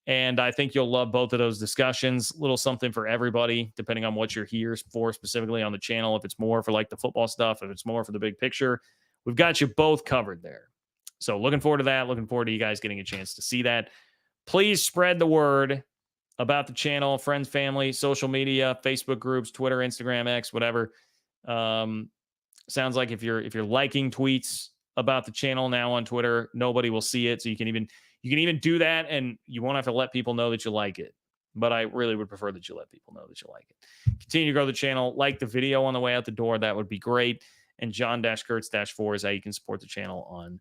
And I think you'll love both of those discussions. A little something for everybody, depending on what you're here for specifically on the channel. If it's more for like the football stuff, if it's more for the big picture, we've got you both covered there. So looking forward to that. Looking forward to you guys getting a chance to see that. Please spread the word about the channel, friends, family, social media, Facebook groups, Twitter, Instagram, X, whatever. Sounds like if you're liking tweets about the channel now on Twitter, nobody will see it. So you can even do that, and you won't have to let people know that you like it. But I really would prefer that you let people know that you like it. Continue to grow the channel. Like the video on the way out the door. That would be great. And John-Kurtz-4 is how you can support the channel on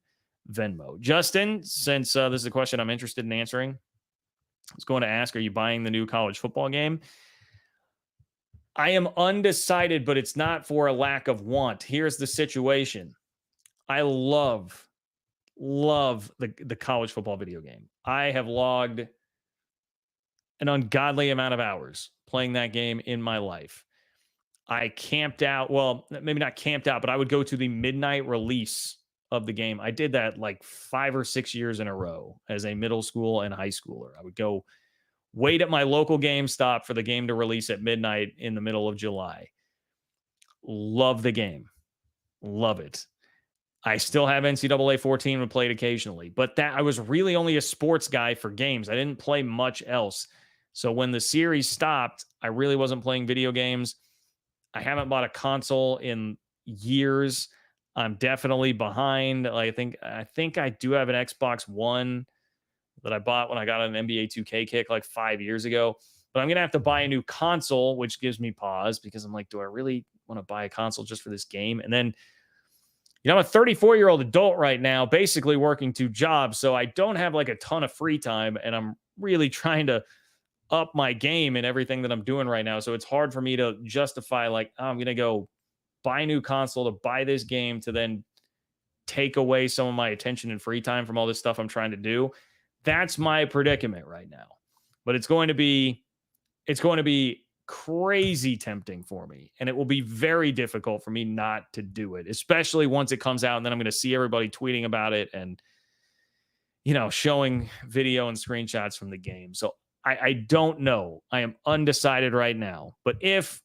Venmo. Justin, since this is a question I'm interested in answering, I was going to ask, are you buying the new college football game? I am undecided, but it's not for a lack of want. Here's the situation. I love the college football video game. I have logged an ungodly amount of hours playing that game in my life. I camped out. Well, maybe not camped out, but I would go to the midnight release of the game. I did that like 5 or 6 years in a row as a middle school and high schooler. I would go wait at my local GameStop for the game to release at midnight in the middle of July. Love the game. Love it. I still have NCAA 14 and played occasionally, but I was really only a sports guy for games. I didn't play much else. So when the series stopped, I really wasn't playing video games. I haven't bought a console in years. I'm definitely behind. I think I do have an Xbox One that I bought when I got an NBA 2K kick like 5 years ago. But I'm going to have to buy a new console, which gives me pause because I'm like, do I really want to buy a console just for this game? And then, I'm a 34-year-old adult right now, basically working 2 jobs. So I don't have like a ton of free time, and I'm really trying to up my game in everything that I'm doing right now. So it's hard for me to justify like, oh, I'm going to go buy a new console to buy this game to then take away some of my attention and free time from all this stuff I'm trying to do. That's my predicament right now. But it's going to be crazy tempting for me, and it will be very difficult for me not to do it, especially once it comes out, and then I'm going to see everybody tweeting about it and showing video and screenshots from the game. So I don't know. I am undecided right now, but if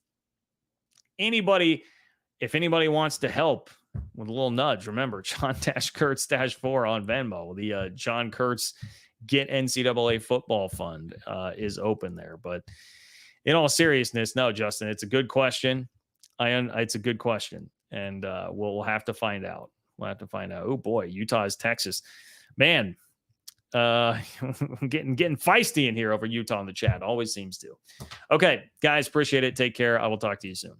anybody wants to help with a little nudge. Remember, John-Kurtz-4 on Venmo. The John Kurtz Get NCAA Football Fund is open there. But in all seriousness, no, Justin, it's a good question. It's a good question, and we'll have to find out. We'll have to find out. Oh boy, Utah's Texas, man. Getting feisty in here over Utah in the chat. Always seems to. Okay, guys, appreciate it. Take care. I will talk to you soon.